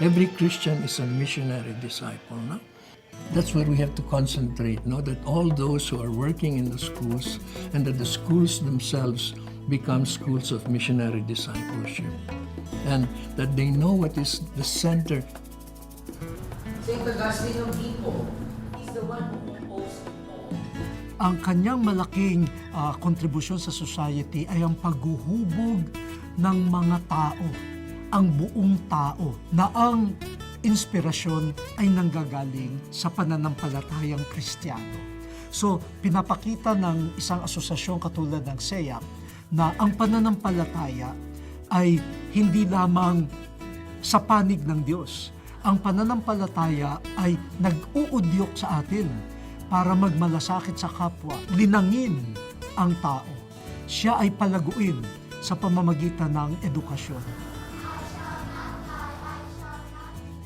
Every Christian is a missionary disciple, no? That's where we have to concentrate, no? That all those who are working in the schools and that the schools themselves become schools of missionary discipleship. And that they know what is the center. St. Augustine of Hippo, he's the one who composed it all. Ang kanyang malaking kontribusyon sa society ay ang paghuhubog ng mga tao, ang buong tao, na ang inspirasyon ay nanggagaling sa pananampalatayang Kristiyano. So, pinapakita ng isang asosasyon katulad ng CEAP na ang pananampalataya ay hindi lamang sa panig ng Diyos. Ang pananampalataya ay nag-uudyok sa atin para magmalasakit sa kapwa, linangin ang tao. Siya ay palaguin sa pamamagitan ng edukasyon.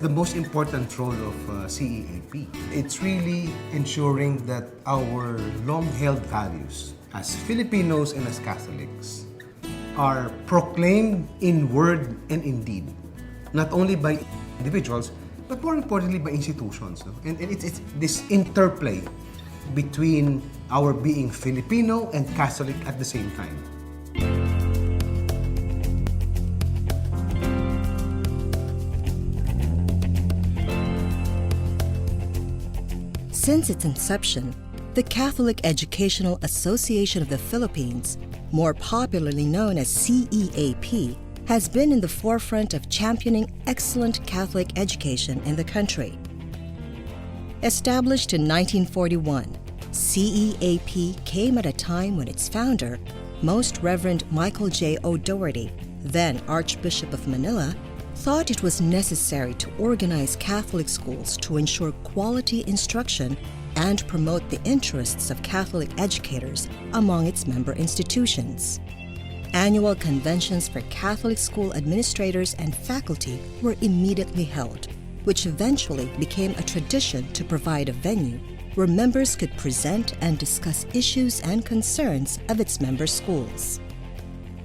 The most important role of CEAP, it's really ensuring that our long-held values as Filipinos and as Catholics are proclaimed in word and in deed, not only by individuals, but more importantly by institutions. No? And it's this interplay between our being Filipino and Catholic at the same time. Since its inception, the Catholic Educational Association of the Philippines, more popularly known as CEAP, has been in the forefront of championing excellent Catholic education in the country. Established in 1941, CEAP came at a time when its founder, Most Reverend Michael J. O'Doherty, then Archbishop of Manila, thought it was necessary to organize Catholic schools to ensure quality instruction and promote the interests of Catholic educators among its member institutions. Annual conventions for Catholic school administrators and faculty were immediately held, which eventually became a tradition to provide a venue where members could present and discuss issues and concerns of its member schools.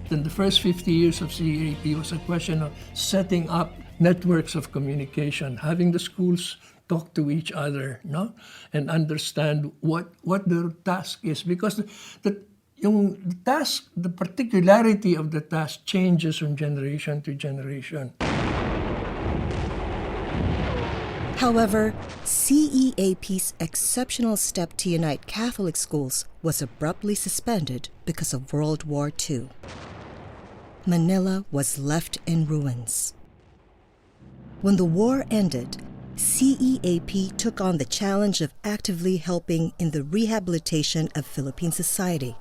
In the first 50 years of CEAP was a question of setting up networks of communication, having the schools talk to each other, no, and understand what their task is, because the task, the particularity of the task changes from generation to generation. However, CEAP's exceptional step to unite Catholic schools was abruptly suspended because of World War II. Manila was left in ruins. When the war ended, CEAP took on the challenge of actively helping in the rehabilitation of Philippine society.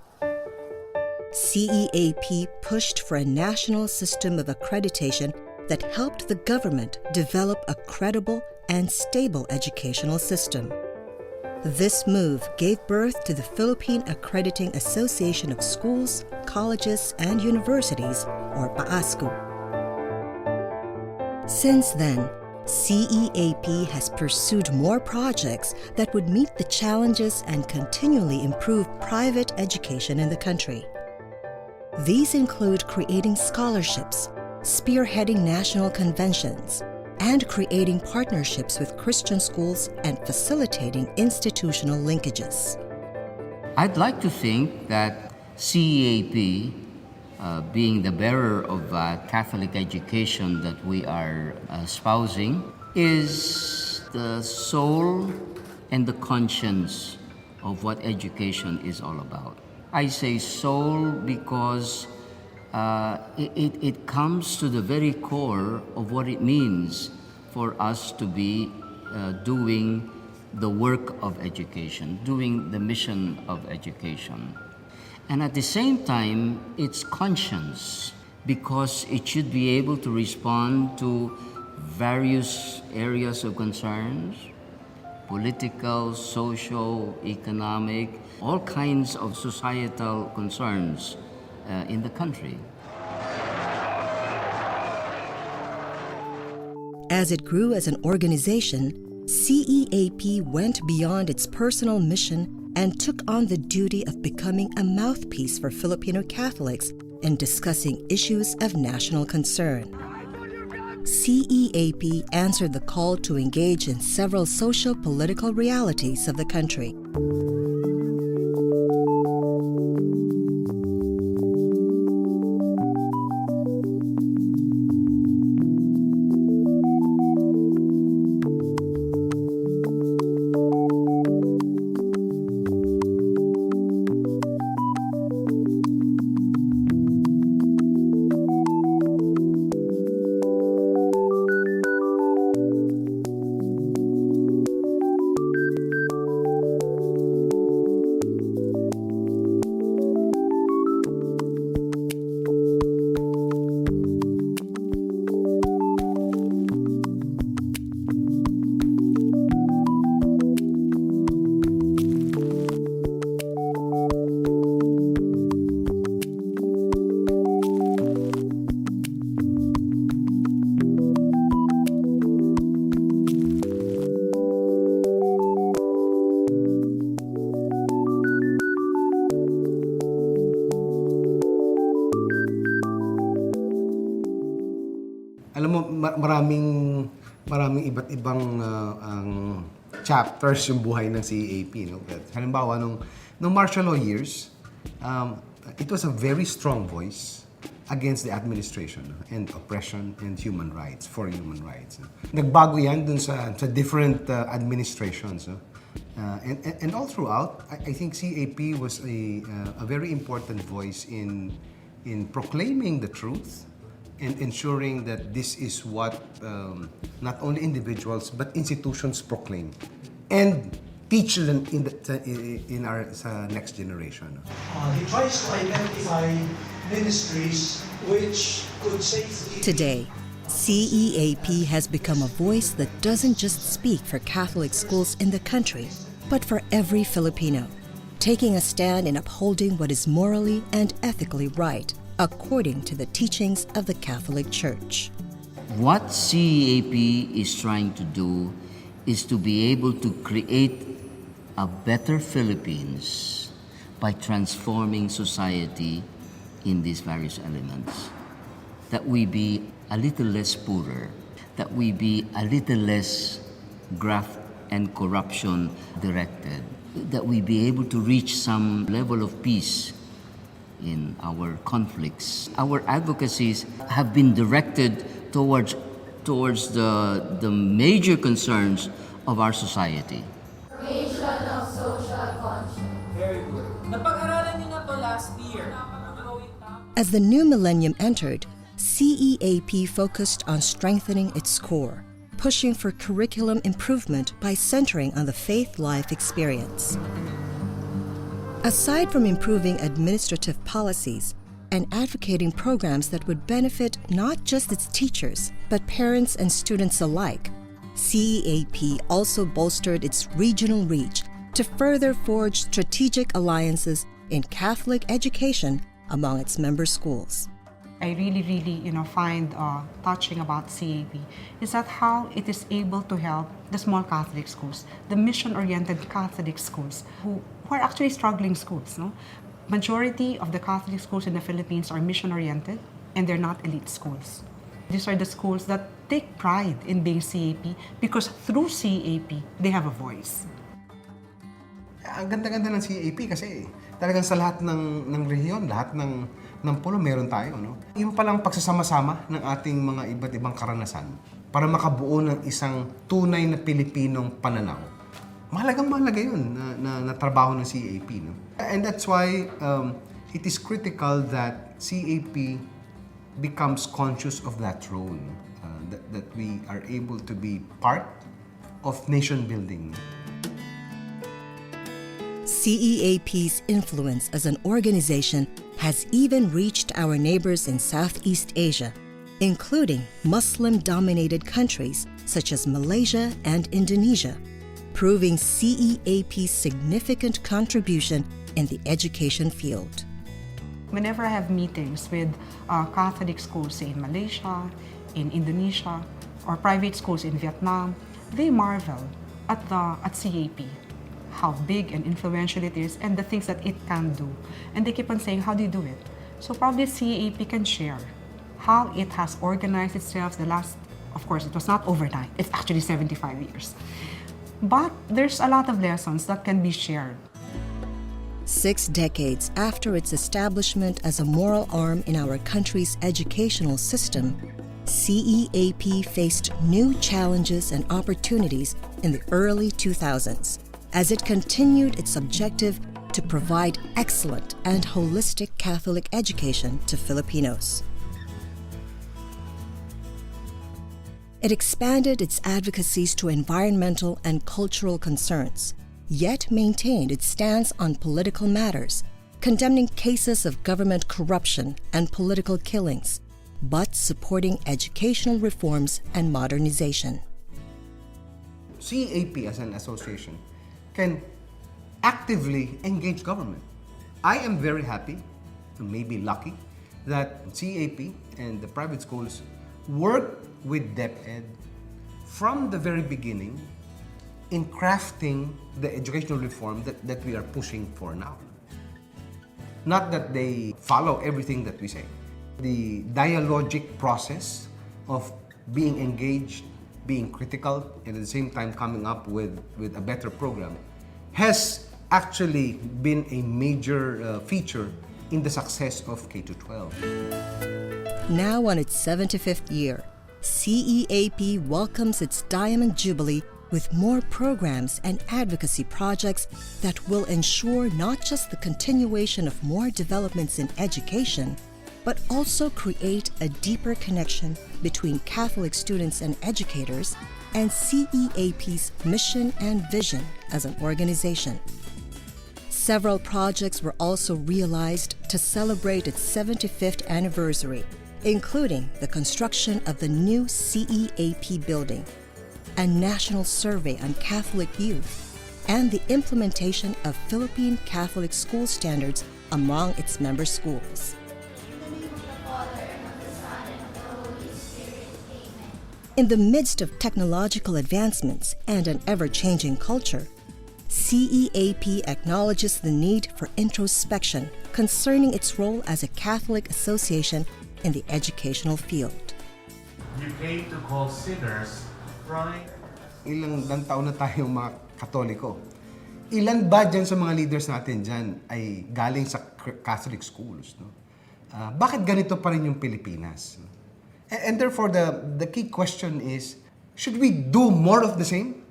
CEAP pushed for a national system of accreditation that helped the government develop a credible and stable educational system. This move gave birth to the Philippine Accrediting Association of Schools, Colleges, and Universities, or PAASCU. Since then, CEAP has pursued more projects that would meet the challenges and continually improve private education in the country. These include creating scholarships, spearheading national conventions, and creating partnerships with Christian schools and facilitating institutional linkages. I'd like to think that CEAP, being the bearer of Catholic education that we are espousing, is the soul and the conscience of what education is all about. I say soul because it comes to the very core of what it means for us to be doing the work of education, doing the mission of education. And at the same time, it's conscience, because it should be able to respond to various areas of concerns, political, social, economic, all kinds of societal concerns in the country. As it grew as an organization, CEAP went beyond its personal mission and took on the duty of becoming a mouthpiece for Filipino Catholics in discussing issues of national concern. CEAP answered the call to engage in several social-political realities of the country. Alam mo, maraming iba't ibang ang chapters yung buhay ng CEAP. No? Halimbawa, nung martial law years, it was a very strong voice against the administration and oppression and human rights, for human rights. No? Nagbago yan dun sa different administrations. No? And all throughout, I think CEAP was a very important voice in proclaiming the truth and ensuring that this is what not only individuals but institutions proclaim and teach them in our next generation. He tries to identify ministries which could safely... Today, CEAP has become a voice that doesn't just speak for Catholic schools in the country, but for every Filipino, taking a stand in upholding what is morally and ethically right, according to the teachings of the Catholic Church. What CEAP is trying to do is to be able to create a better Philippines by transforming society in these various elements. That we be a little less poorer, that we be a little less graft and corruption directed, that we be able to reach some level of peace in our conflicts. Our advocacies have been directed towards the major concerns of our society. Creation of social conscience. Very good. Napag-aralan niyo na to last year. As the new millennium entered, CEAP focused on strengthening its core, pushing for curriculum improvement by centering on the faith life experience. Aside from improving administrative policies and advocating programs that would benefit not just its teachers, but parents and students alike, CEAP also bolstered its regional reach to further forge strategic alliances in Catholic education among its member schools. I really, find touching about CEAP is that how it is able to help the small Catholic schools, the mission-oriented Catholic schools, who are actually struggling schools. No? Majority of the Catholic schools in the Philippines are mission-oriented, and they're not elite schools. These are the schools that take pride in being CEAP because through CEAP, they have a voice. Ang ganda-ganda ng CEAP kasi talagang sa lahat ng rehiyon, lahat ng pulo meron tayo. No? Yung palang pagsasama-sama ng ating mga iba't ibang karanasan para makabuo ng isang tunay na Pilipinong pananaw. Mahalaga yun na trabaho ng CEAP. No? And that's why it is critical that CEAP becomes conscious of that role, that we are able to be part of nation building. CEAP's influence as an organization has even reached our neighbors in Southeast Asia, including Muslim-dominated countries such as Malaysia and Indonesia, proving CEAP's significant contribution in the education field. Whenever I have meetings with Catholic schools, say in Malaysia, in Indonesia, or private schools in Vietnam, they marvel at CEAP, how big and influential it is, and the things that it can do. And they keep on saying, how do you do it? So probably CEAP can share how it has organized itself the last Of course, it was not overnight. It's actually 75 years. But there's a lot of lessons that can be shared. 6 decades after its establishment as a moral arm in our country's educational system, CEAP faced new challenges and opportunities in the early 2000s as it continued its objective to provide excellent and holistic Catholic education to Filipinos. It expanded its advocacies to environmental and cultural concerns, yet maintained its stance on political matters, condemning cases of government corruption and political killings, but supporting educational reforms and modernization. CEAP as an association can actively engage government. I am very happy, maybe lucky, that CEAP and the private schools work with DepEd from the very beginning in crafting the educational reform that we are pushing for now. Not that they follow everything that we say. The dialogic process of being engaged, being critical, and at the same time coming up with a better program has actually been a major feature in the success of K-12. Now on its 75th year, CEAP welcomes its Diamond Jubilee with more programs and advocacy projects that will ensure not just the continuation of more developments in education, but also create a deeper connection between Catholic students and educators and CEAP's mission and vision as an organization. Several projects were also realized to celebrate its 75th anniversary, including the construction of the new CEAP building, a national survey on Catholic youth, and the implementation of Philippine Catholic school standards among its member schools. In the midst of technological advancements and an ever-changing culture, CEAP acknowledges the need for introspection concerning its role as a Catholic association in the educational field. You came to call sinners, right? Ilang taon na tayong mga Katoliko. Ilan ba dyan sa mga leaders natin dyan ay galing sa Catholic schools? No? Bakit ganito pa rin yung Pilipinas? And therefore, the key question is, should we do more of the same?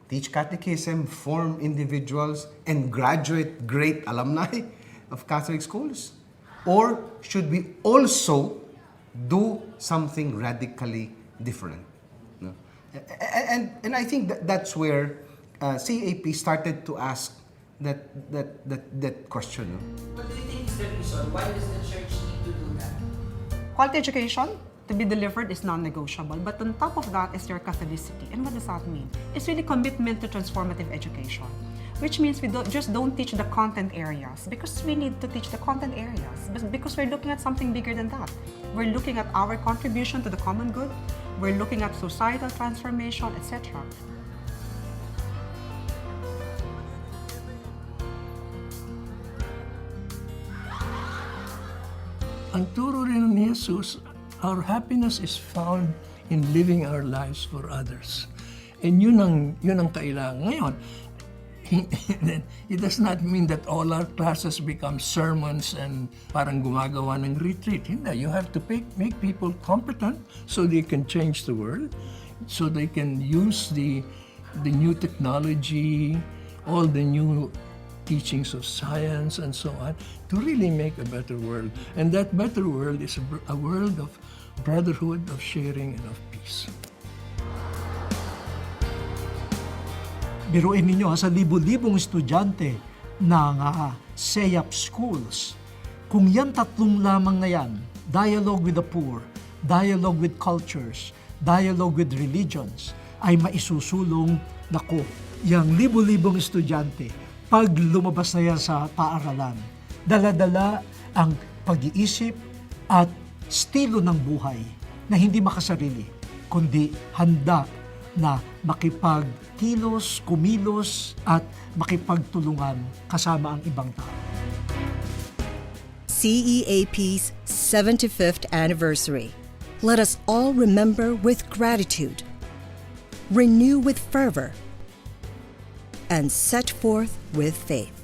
Teach catechism, form individuals, and graduate great alumni of Catholic schools? Or should we also do something radically different? No? And I think that's where CEAP started to ask that question. No? What do you think is the reason? Why does the church need to do that? Quality education to be delivered is non-negotiable, but on top of that is your Catholicity. And what does that mean? It's really commitment to transformative education, which means we don't teach the content areas because we need to teach the content areas, because we're looking at something bigger than that. We're looking at our contribution to the common good, we're looking at societal transformation, etc. Ang turo rin ni Jesus, our happiness is found in living our lives for others. And yun ang kailangan. Ngayon, it does not mean that all our classes become sermons and parang gumagawa ng retreat. Hindi. You have to make people competent so they can change the world, so they can use the new technology, all the new teachings of science and so on, to really make a better world. And that better world is a world of brotherhood, of sharing, and of peace. Biruin ninyo sa libu-libong estudyante ng CEAP schools. Kung yan tatlong lamang na yan, dialogue with the poor, dialogue with cultures, dialogue with religions, ay maisusulong, nako, yung libu-libong estudyante, pag lumabas na yan sa paaralan, dala-dala ang pag-iisip at estilo ng buhay na hindi makasarili, kundi handa na makipagkilos, kumilos, at makipagtulungan kasama ang ibang tao. CEAP's 75th anniversary. Let us all remember with gratitude, renew with fervor, and set forth with faith.